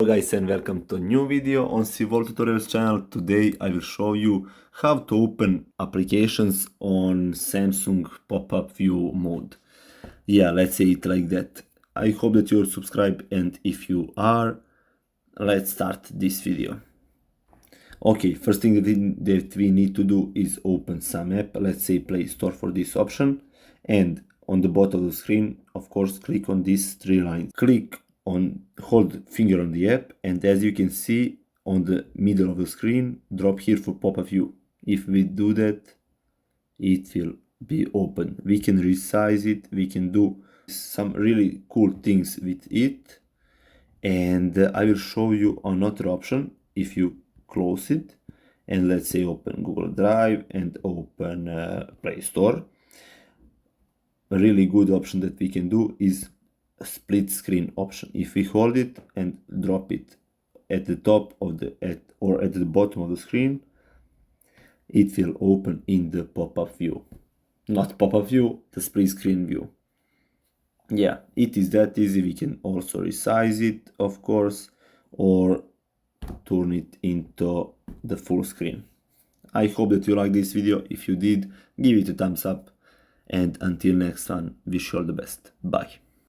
Hello guys and welcome to a new video on Civil Tutorials channel. Today I will show you how to open applications on Samsung pop-up view mode. Yeah, let's say it like that. I hope that you're subscribed, and if you are, let's start this video. Okay, first thing that we need to do is open some app, let's say Play Store for this option, and on the bottom of the screen, of course, click on these three lines. Hold finger on the app, and as you can see on the middle of the screen, drop here for pop-up view. If we do that, it will be open. We can resize it, we can do some really cool things with it, and I will show you another option. If you close it and let's say open Google Drive and open Play Store, a really good option that we can do is a split screen option. If we hold it and drop it at the top of the or at the bottom of the screen, it will open in the pop-up view. Not pop-up view, the split screen view. Yeah, it is that easy. We can also resize it, of course, or turn it into the full screen. I hope that you like this video. If you did, give it a thumbs up, and until next time, wish you all the best. Bye.